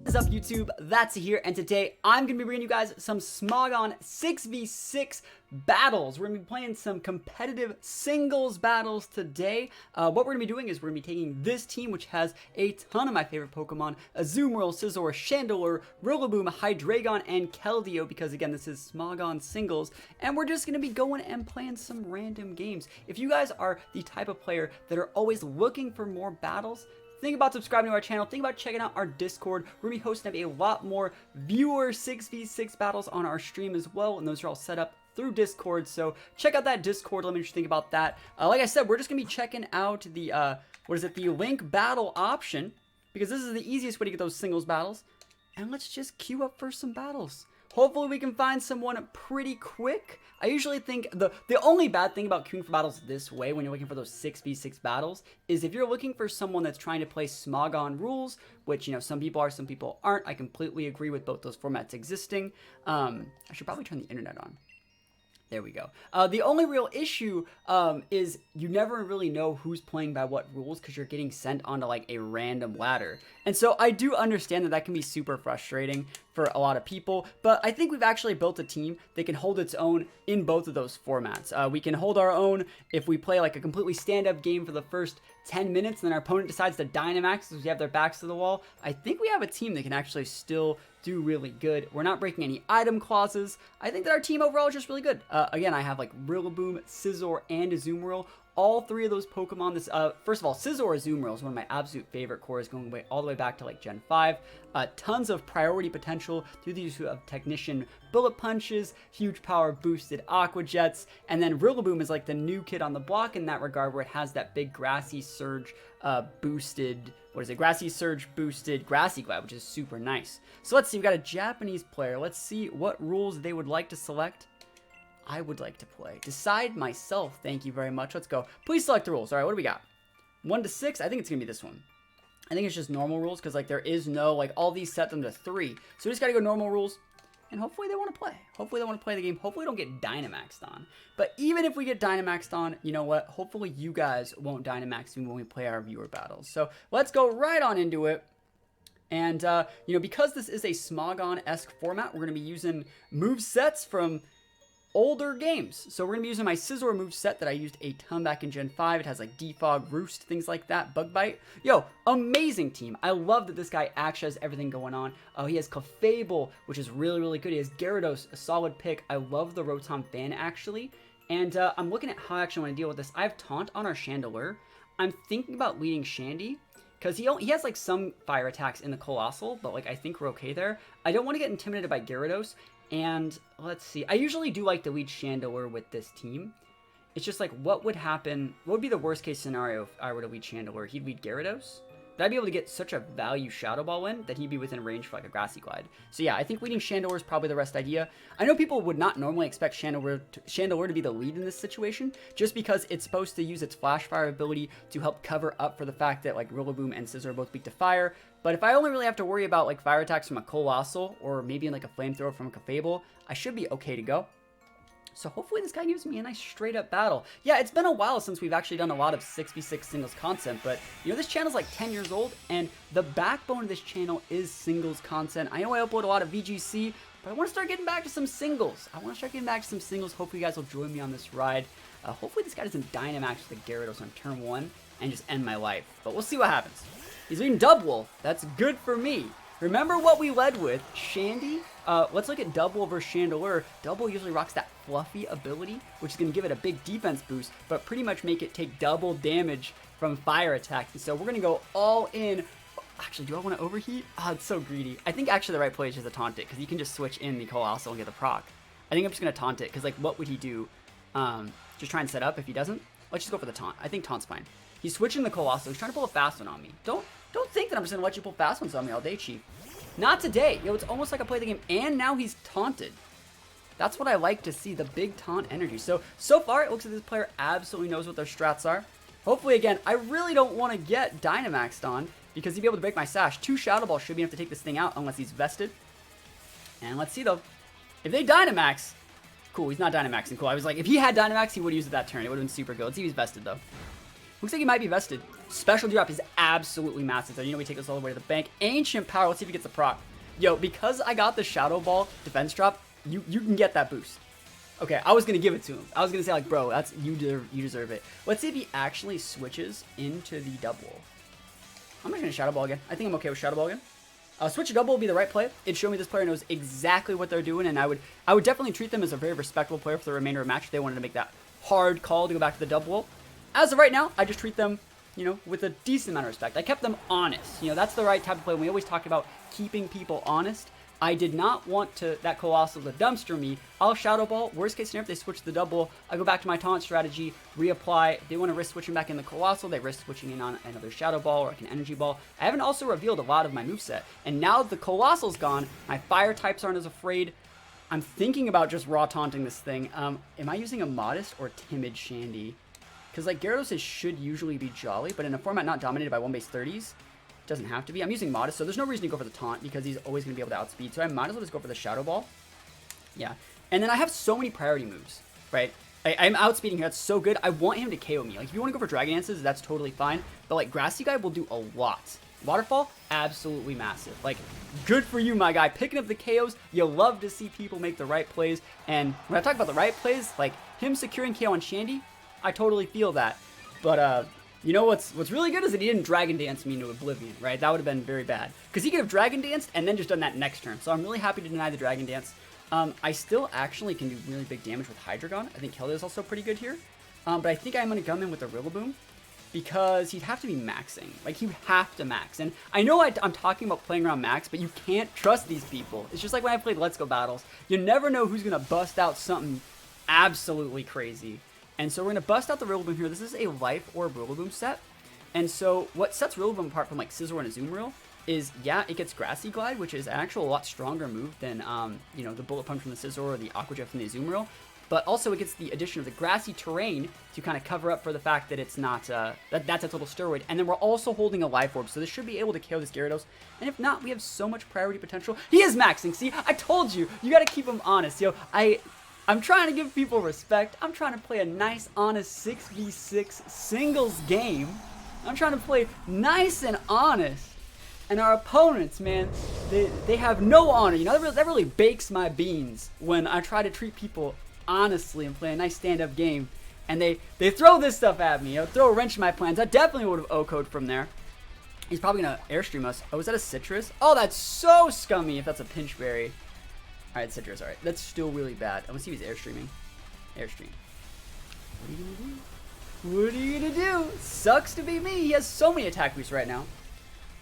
What is up, YouTube? That's here, and today I'm going to be bringing you guys some Smogon 6v6 battles. We're going to be playing some competitive singles battles today. What we're going to be doing is we're going to be taking this team, which has a ton of my favorite Pokemon: Azumarill, Scizor, Chandelure, Rillaboom, Hydreigon, and Keldeo, because again, this is Smogon singles, and we're just going to be going and playing some random games. If you guys are the type of player that are always looking for more battles, think about subscribing to our channel. Think about checking out our Discord. We're going to be hosting up a lot more viewer 6v6 battles on our stream as well, and those are all set up through Discord. So check out that Discord. Let me just think about that. Like I said, we're just going to be checking out the, the link battle option, because this is the easiest way to get those singles battles. And let's just queue up for some battles. Hopefully we can find someone pretty quick. I usually think the only bad thing about queuing for battles this way, when you're looking for those 6v6 battles, is if you're looking for someone that's trying to play Smogon rules, which, you know, some people are, some people aren't. I completely agree with both those formats existing. I should probably turn the internet on. There we go. The only real issue is you never really know who's playing by what rules, because you're getting sent onto like a random ladder. And so I do understand that that can be super frustrating for a lot of people, but I think we've actually built a team that can hold its own in both of those formats. We can hold our own if we play like a completely stand-up game for the first 10 minutes, and then our opponent decides to Dynamax because we have their backs to the wall. I think we have a team that can actually still do really good. We're not breaking any item clauses. I think that our team overall is just really good. Again, I have like Rillaboom, Scizor, and Azumarill. All three of those Pokemon, first of all, Scizor Azumarill is one of my absolute favorite cores, going all the way back to like Gen 5. Tons of priority potential through the use of Technician Bullet Punches, huge power boosted Aqua Jets, and then Rillaboom is like the new kid on the block in that regard, where it has that big Grassy Surge boosted, Grassy Surge boosted Grassy Glide, which is super nice. So let's see, we've got a Japanese player. Let's see what rules they would like to select. I would like to play. Decide myself. Thank you very much. Let's go. Please select the rules. All right, what do we got? 1 to 6. I think it's going to be this one. I think it's just normal rules, because like there is no, like, all these set them to 3. So we just got to go normal rules, and hopefully they want to play. Hopefully they want to play the game. Hopefully we don't get Dynamaxed on. But even if we get Dynamaxed on, you know what? Hopefully you guys won't Dynamax me when we play our viewer battles. So let's go right on into it. And, you know, because this is a Smogon-esque format, we're going to be using movesets from older games. So we're going to be using my Scizor moveset that I used a ton back in Gen 5. It has like Defog, Roost, things like that, Bug Bite. Yo, amazing team. I love that this guy actually has everything going on. He has Clefable, which is really, really good. He has Gyarados, a solid pick. I love the Rotom fan, actually. And I'm looking at how I actually want to deal with this. I have Taunt on our Chandelure. I'm thinking about leading Shandy, because he has like some fire attacks in the Colossal, but like I think we're okay there. I don't want to get intimidated by Gyarados. And let's see, I usually do like to lead Chandelure with this team. It's just like, what would happen? What would be the worst case scenario if I were to lead Chandelure? He'd lead Gyarados. But I'd be able to get such a value Shadow Ball in that he'd be within range for like a Grassy Glide. So yeah, I think leading Chandelure is probably the best idea. I know people would not normally expect Chandelure to be the lead in this situation, just because it's supposed to use its Flash Fire ability to help cover up for the fact that like Rillaboom and Scizor are both weak to fire. But if I only really have to worry about like fire attacks from a Colossal, or maybe like a Flamethrower from a Clefable, I should be okay to go. So hopefully this guy gives me a nice straight up battle. Yeah, it's been a while since we've actually done a lot of 6v6 singles content, but you know, this channel's like 10 years old, and the backbone of this channel is singles content. I know I upload a lot of VGC, but I want to start getting back to some singles. Hopefully you guys will join me on this ride. Hopefully this guy doesn't Dynamax with the Gyarados on turn 1 and just end my life, but we'll see what happens. He's leading Dubwool. That's good for me. Remember what we led with? Shandy? Let's look at Dubwool versus Chandelure. Dubwool usually rocks that Fluffy ability, which is going to give it a big defense boost, but pretty much make it take double damage from fire attacks. And so we're going to go all in. Actually, do I want to overheat? Oh, it's so greedy. I think actually the right play is just to taunt it, because you can just switch in the Colossal and get the proc. I think I'm just going to taunt it, because like, what would he do? Just try and set up if he doesn't? Let's just go for the taunt. I think taunt's fine. He's switching the Colossal. He's trying to pull a fast one on me. Don't think that I'm just going to let you pull fast ones on me all day, Chief. Not today. Yo, it's almost like I play the game, and now he's taunted. That's what I like to see, the big taunt energy. So far, it looks like this player absolutely knows what their strats are. Hopefully, again, I really don't want to get Dynamaxed on, because he'd be able to break my Sash. 2 Shadow Balls should be enough to take this thing out, unless he's vested. And let's see, though. If they Dynamax, cool, he's not Dynamaxing. Cool, I was like, if he had Dynamax, he would have used it that turn. It would have been super good. Let's see if he's vested, though. Looks like he might be vested. Special drop is absolutely massive. So, you know, we take this all the way to the bank. Ancient Power. Let's see if he gets the proc. Yo, because I got the Shadow Ball defense drop, you can get that boost. Okay, I was going to give it to him. I was going to say, like, bro, that's you deserve it. Let's see if he actually switches into the double. I'm not going to Shadow Ball again. I think I'm okay with Shadow Ball again. Switch double will be the right play. It'd show me this player knows exactly what they're doing, and I would definitely treat them as a very respectable player for the remainder of the match if they wanted to make that hard call to go back to the double. As of right now, I just treat them, you know, with a decent amount of respect. I kept them honest. You know, that's the right type of play. We always talk about keeping people honest. I did not want that Colossal to dumpster me. I'll Shadow Ball. Worst case scenario, if they switch the double, I go back to my taunt strategy, reapply. If they want to risk switching back in the Colossal, they risk switching in on another Shadow Ball or like an Energy Ball. I haven't also revealed a lot of my moveset. And now that the Colossal's gone, my fire types aren't as afraid. I'm thinking about just raw taunting this thing. Am I using a Modest or Timid Shandy? Because like Gyarados should usually be Jolly, but in a format not dominated by 1-base 30s, doesn't have to be. I'm using Modest, so there's no reason to go for the taunt because he's always going to be able to outspeed. So I might as well just go for the Shadow Ball. Yeah. And then I have so many priority moves, right? I'm outspeeding here. That's so good. I want him to KO me. Like, if you want to go for Dragon Dances, that's totally fine. But, like, Grassy Guy will do a lot. Waterfall, absolutely massive. Like, good for you, my guy. Picking up the KOs, you love to see people make the right plays. And when I talk about the right plays, like, him securing KO on Shandy, I totally feel that. But, you know what's really good is that he didn't Dragon Dance me into oblivion, right? That would have been very bad. Because he could have Dragon Danced and then just done that next turn. So I'm really happy to deny the Dragon Dance. I still actually can do really big damage with Hydreigon. I think Keldeo is also pretty good here. But I think I'm going to come in with a Rillaboom because he'd have to be maxing. Like, he'd have to max. And I know I'm talking about playing around max, but you can't trust these people. It's just like when I played Let's Go battles. You never know who's going to bust out something absolutely crazy. And so we're going to bust out the Rillaboom here. This is a Life Orb Rillaboom set. And so what sets Rillaboom apart from like Scizor and Azumarill is, yeah, it gets Grassy Glide, which is actually a lot stronger move than, you know, the Bullet Punch from the Scizor or the Aqua Jet from the Azumarill. But also it gets the addition of the Grassy Terrain to kind of cover up for the fact that it's not, that's a total steroid. And then we're also holding a Life Orb, so this should be able to KO this Gyarados. And if not, we have so much priority potential. He is maxing, see? I told you, you got to keep him honest. Yo, I'm trying to give people respect. I'm trying to play a nice, honest 6v6 singles game. I'm trying to play nice and honest. And our opponents, man, they have no honor. You know, that really bakes my beans when I try to treat people honestly and play a nice stand-up game. And they throw this stuff at me. You know, throw a wrench in my plans. I definitely would have O-code from there. He's probably going to Airstream us. Oh, is that a Citrus? Oh, that's so scummy if that's a Pinch Berry. Alright, Citrus, alright. That's still really bad. I'm gonna see if he's Airstreaming. Airstream. What are you gonna do? What are you gonna do? Sucks to be me. He has so many attack boosts right now.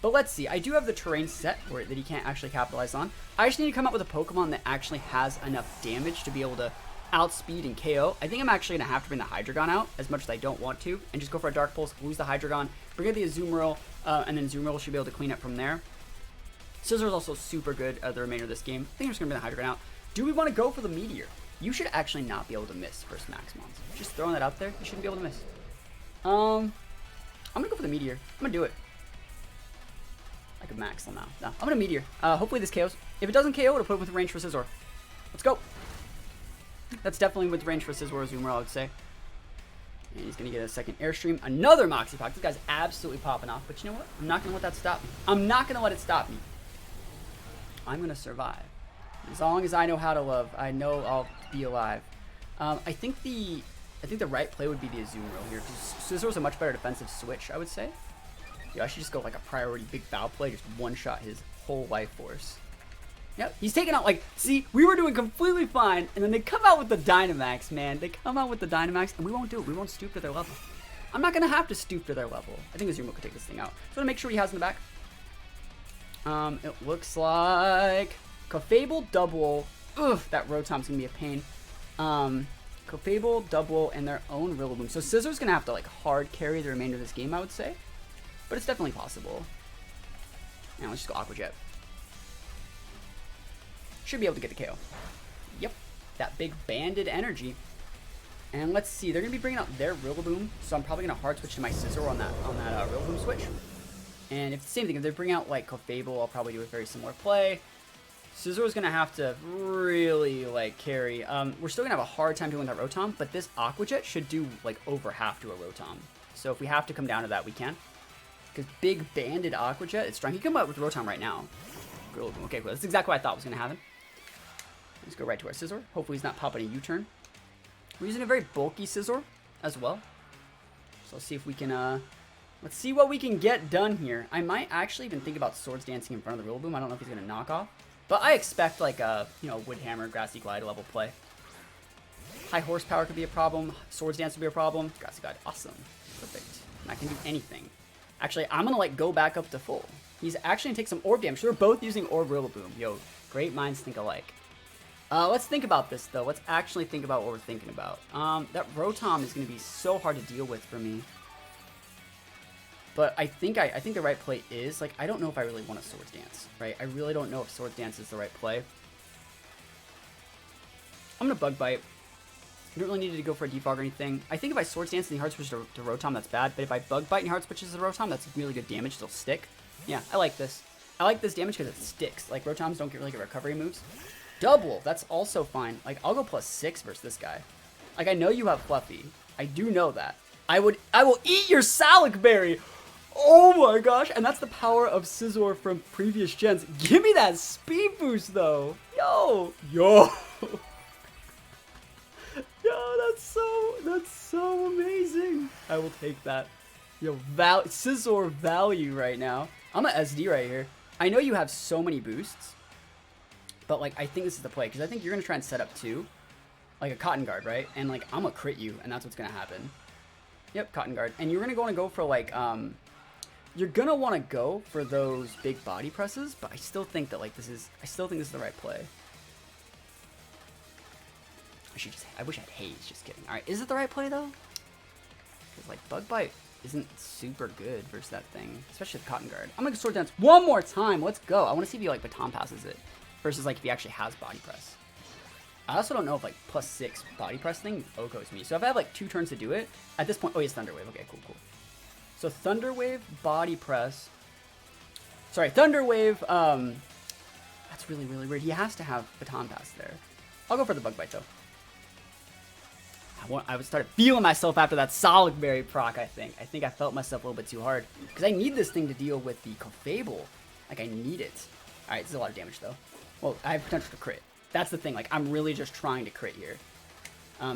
But let's see. I do have the terrain set for it that he can't actually capitalize on. I just need to come up with a Pokemon that actually has enough damage to be able to outspeed and KO. I think I'm actually gonna have to bring the Hydreigon out as much as I don't want to, and just go for a Dark Pulse, lose the Hydreigon, bring out the Azumarill, and then Azumarill should be able to clean up from there. Scizor is also super good the remainder of this game. I think I'm just going to bring the Hydreigon out. Do we want to go for the Meteor? You should actually not be able to miss first Max Mons. Just throwing that out there, you shouldn't be able to miss. I'm going to go for the Meteor. I'm going to do it. I could max them now. No, I'm going to Meteor. Hopefully this KOs. If it doesn't KO, it'll put it with range for Scizor. Let's go. That's definitely with range for Scizor or Azumarill, I would say. And he's going to get a second Airstream. Another Moxie Pox. This guy's absolutely popping off. But you know what? I'm not going to let that stop me. I'm not going to let it stop me. I'm going to survive. As long as I know how to love, I know I'll be alive. I think the right play would be the Azumarill here, because Scizor's a much better defensive switch, I would say. Yeah, I should just go like a priority big bow play, just one-shot his whole life force. Yep, he's taking out, like, see, we were doing completely fine, and then they come out with the Dynamax, man. They come out with the Dynamax, and we won't do it. We won't stoop to their level. I'm not going to have to stoop to their level. I think Azumarill could take this thing out. So I'm going to make sure he has in the back. It looks like Clefable, double. Ugh, that Rotom's gonna be a pain. Clefable, double, and their own Rillaboom. So Scizor's gonna have to like hard carry the remainder of this game, I would say. But it's definitely possible. Now let's just go Aqua Jet. Should be able to get the KO. Yep, that big banded energy. And let's see, they're gonna be bringing out their Rillaboom, so I'm probably gonna hard switch to my Scizor on that Rillaboom switch. And if the same thing, if they bring out like Clefable, I'll probably do a very similar play. Scizor is gonna have to really like carry. We're still gonna have a hard time doing that Rotom, but this Aqua Jet should do like over half to a Rotom. So if we have to come down to that, we can. Because big banded Aqua Jet, it's strong. He can come out with Rotom right now. Okay, cool. That's exactly what I thought was going to happen. Let's go right to our Scizor. Hopefully he's not popping a U-turn. We're using a very bulky Scizor as well. So let's see if we can, let's see what we can get done here. I might actually even think about Swords Dancing in front of the Rillaboom. I don't know if he's going to knock off. But I expect like a, you know, Wood Hammer, Grassy Glide level play. High Horsepower could be a problem. Swords Dance would be a problem. Grassy Glide, awesome. Perfect. And I can do anything. Actually, I'm going to like go back up to full. He's actually going to take some Orb damage. So we're both using Orb Rillaboom. Yo, great minds think alike. Let's think about this, though. Let's actually think about what we're thinking about. That Rotom is going to be so hard to deal with for me. But I think the right play is, like, I don't know if I really want a Swords Dance, right? I really don't know if Swords Dance is the right play. I'm going to Bug Bite. I don't really need to go for a Defog or anything. I think if I Swords Dance and he Hard Switch to Rotom, that's bad. But if I Bug Bite and he Hard Switches to Rotom, that's really good damage. It'll stick. Yeah, I like this. I like this damage because it sticks. Like, Rotoms don't really get recovery moves. Double, that's also fine. Like, I'll go +6 versus this guy. Like, I know you have Fluffy. I do know that. I will eat your Salic Berry. Oh my gosh, and that's the power of Scizor from previous gens. Give me that speed boost, though. Yo. Yo, that's so amazing. I will take that. Yo, Scizor value right now. I'm a SD right here. I know you have so many boosts. But, like, I think this is the play, because I think you're going to try and set up two. Like a Cotton Guard, right? And, like, I'm going to crit you, and that's what's going to happen. Yep, Cotton Guard. And you're going to go for, like, you're going to want to go for those big body presses, but I still think that, like, I still think this is the right play. I wish I had Haze, just kidding. Alright, is it the right play, though? Because, like, Bug Bite isn't super good versus that thing, especially with Cotton Guard. I'm going to Sword Dance one more time. Let's go. I want to see if he, like, Baton passes it. Versus, like, if he actually has Body Press. I also don't know if, like, +6 Body Press thing OHKOs me. So if I have, like, 2 turns to do it, at this point... Oh, he has Thunder Wave. Okay, cool. So Thunder Wave, Body Press... Sorry, Thunder Wave, that's really, really weird. He has to have Baton Pass there. I'll go for the Bug Bite, though. I started feeling myself after that Solid Berry proc, I think. I think I felt myself a little bit too hard. Because I need this thing to deal with the Clefable. Like, I need it. Alright, this is a lot of damage, though. Well, I have potential to crit. That's the thing. Like, I'm really just trying to crit here.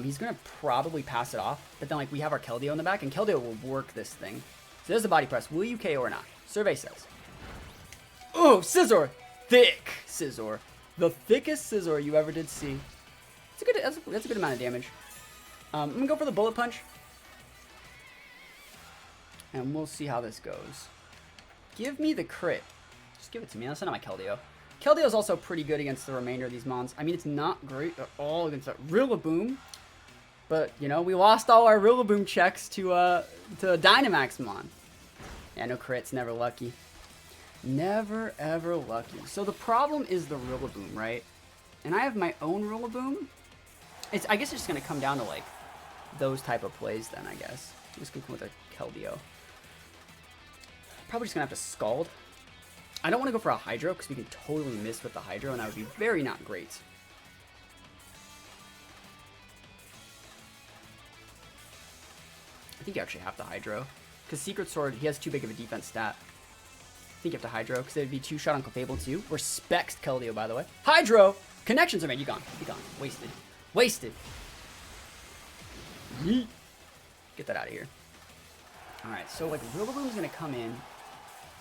He's going to probably pass it off. But then, like, we have our Keldeo in the back. And Keldeo will work this thing. So there's the Body Press. Will you KO or not? Survey says. Oh, Scizor! Thick Scizor. The thickest Scizor you ever did see. That's a good amount of damage. I'm going to go for the Bullet Punch. And we'll see how this goes. Give me the crit. Just give it to me. That's not my Keldeo. Keldeo is also pretty good against the remainder of these mons. I mean, it's not great at all against that Rillaboom. But, you know, we lost all our Rillaboom checks to Dynamax mon. Yeah, no crits. Never lucky. Never, ever lucky. So the problem is the Rillaboom, right? And I have my own Rillaboom. I guess it's just going to come down to, like, those type of plays then, I guess. I'm just going to come with a Keldeo. Probably just going to have to Scald. I don't want to go for a Hydro, because we can totally miss with the Hydro, and that would be very not great. I think you actually have to Hydro. Because Secret Sword, he has too big of a defense stat. I think you have to Hydro, because it would be 2-shot on Clefable too. Respects Keldeo, by the way. Hydro! Connections are made. You gone. You gone. Wasted. Wasted. Yeet. Get that out of here. Alright, so like Rillaboom's going to come in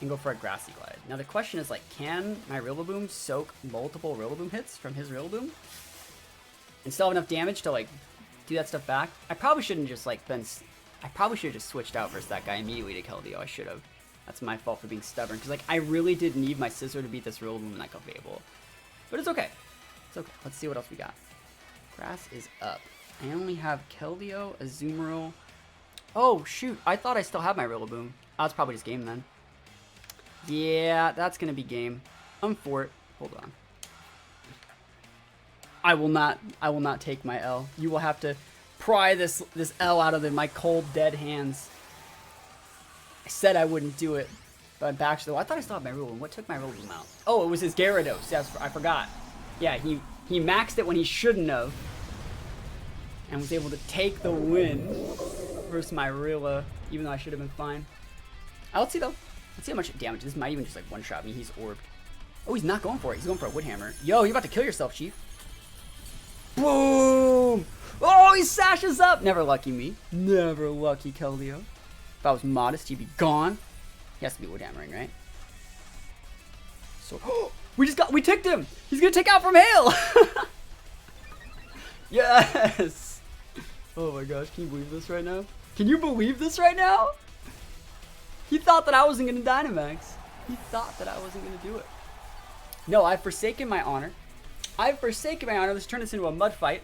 and go for a Grassy Glide. Now the question is, like, can my Rillaboom soak multiple Rillaboom hits from his Rillaboom? And still have enough damage to, like, do that stuff back? I probably shouldn't just, like, I probably should have just switched out versus that guy immediately to Keldeo. I should have. That's my fault for being stubborn. Because, like, I really did need my Scizor to beat this Rillaboom and that Clefable. But it's okay. It's okay. Let's see what else we got. Grass is up. I only have Keldeo, Azumarill. Oh, shoot. I thought I still had my Rillaboom. Oh, it's probably just game then. Yeah, that's going to be game. I'm for it. Hold on. I will not take my L. You will have to pry this L out of my cold, dead hands. I said I wouldn't do it. But I'm back to the... I thought I still had my Rillaboom. What took my Rillaboom out? Oh, it was his Gyarados. Yes, I forgot. Yeah, he maxed it when he shouldn't have. And was able to take the win versus my Rilla, even though I should have been fine. Let's see, though. Let's see how much damage. This might even just like one-shot me. He's orbed. Oh, he's not going for it. He's going for a wood hammer. Yo, you're about to kill yourself, Chief. Boom! Oh, he sashes up. Never lucky me. Never lucky Keldeo. If I was modest, he'd be gone. He has to be wood hammering, right? So, we ticked him. He's gonna take out from hail. Yes. Oh my gosh, can you believe this right now? Can you believe this right now? He thought that I wasn't gonna Dynamax. He thought that I wasn't gonna do it. No, I've forsaken my honor. I've forsaken my honor. Let's turn this into a mud fight.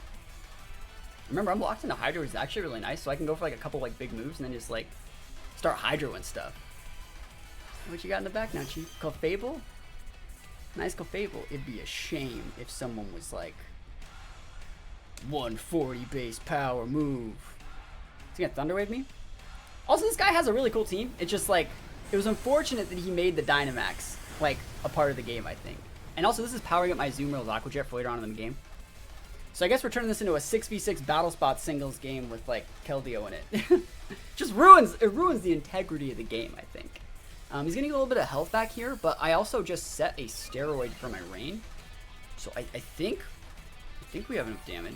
Remember, I'm locked into Hydro, which is actually really nice, so I can go for like a couple like big moves and then just like start Hydro and stuff. What you got in the back now, Chief? Clefable? Nice Clefable. It'd be a shame if someone was like 140 base power move. Is he gonna Thunder Wave me? Also, this guy has a really cool team. It's just like, it was unfortunate that he made the Dynamax like a part of the game, I think. And also, this is powering up my Zoom Aqua Jet for later on in the game. So I guess we're turning this into a 6v6 battle spot singles game with like Keldeo in it. Just ruins the integrity of the game, I think. He's getting a little bit of health back here, but I also just set a steroid for my rain. So I think we have enough damage.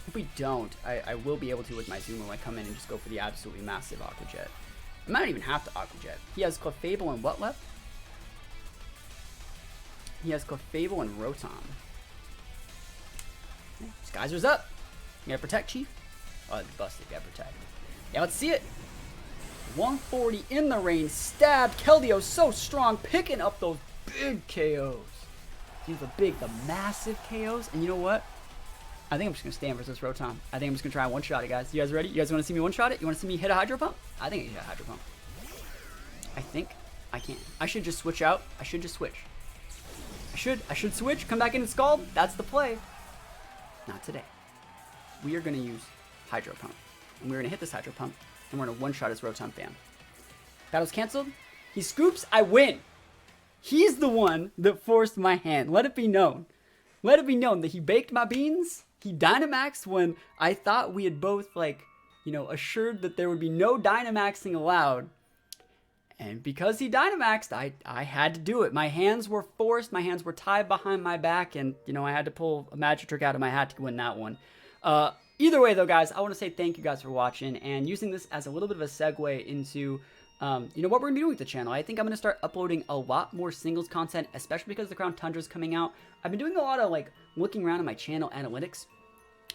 If we don't, I will be able to with my Zoom when I come in and just go for the absolutely massive Aqua Jet. I might not even have to Aqua Jet. He has Clefable and what left? He has Clefable and Rotom. Okay, Skyzer's up. You gotta protect, Chief. Oh, it's busted. You gotta protect. Yeah, let's see it. 140 in the rain. Stabbed. Keldeo so strong, picking up those big KOs. These are the massive KOs. And you know what? I think I'm just gonna stand versus Rotom. I think I'm just gonna try and one-shot it, guys. You guys ready? You guys want to see me one-shot it? You want to see me hit a Hydro Pump? I think I can hit a Hydro Pump. I think I can. I should just switch out. I should just switch. I should switch. Come back in and Scald. That's the play. Not today. We are gonna use Hydro Pump, and we're gonna hit this Hydro Pump, and we're gonna one-shot his Rotom fam. Battle's canceled. He scoops. I win. He's the one that forced my hand. Let it be known. Let it be known that he baked my beans. He Dynamaxed when I thought we had both, like, you know, assured that there would be no Dynamaxing allowed. And because he Dynamaxed, I had to do it. My hands were forced. My hands were tied behind my back. And, you know, I had to pull a magic trick out of my hat to win that one. Either way, though, guys, I want to say thank you guys for watching. And using this as a little bit of a segue into, you know, what we're going to be doing with the channel. I think I'm going to start uploading a lot more singles content, especially because the Crown Tundra is coming out. I've been doing a lot of, like, looking around at my channel analytics.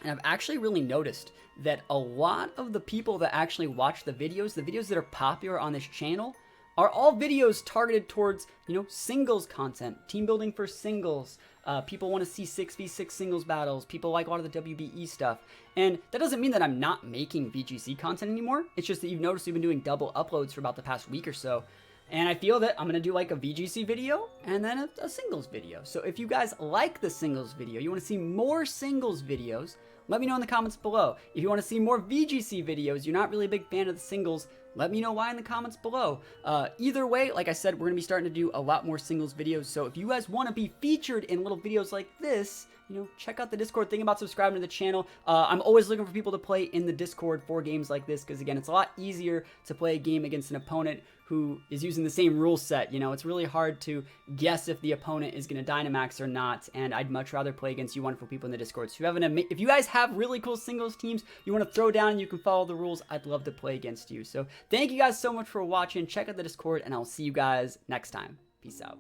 And I've actually really noticed that a lot of the people that actually watch the videos that are popular on this channel, are all videos targeted towards, you know, singles content, team building for singles. People want to see 6v6 singles battles. People like a lot of the WBE stuff. And that doesn't mean that I'm not making VGC content anymore. It's just that you've noticed we've been doing double uploads for about the past week or so. And I feel that I'm going to do like a VGC video and then a singles video. So if you guys like the singles video, you want to see more singles videos, let me know in the comments below. If you want to see more VGC videos, you're not really a big fan of the singles, let me know why in the comments below. Either way, like I said, we're going to be starting to do a lot more singles videos. So if you guys want to be featured in little videos like this, you know, check out the Discord. Think about subscribing to the channel. I'm always looking for people to play in the Discord for games like this, because again, it's a lot easier to play a game against an opponent who is using the same rule set. You know, it's really hard to guess if the opponent is going to Dynamax or not, and I'd much rather play against you wonderful people in the Discord. So if you guys have really cool singles teams you want to throw down and you can follow the rules, I'd love to play against you. So thank you guys so much for watching. Check out the Discord, and I'll see you guys next time. Peace out.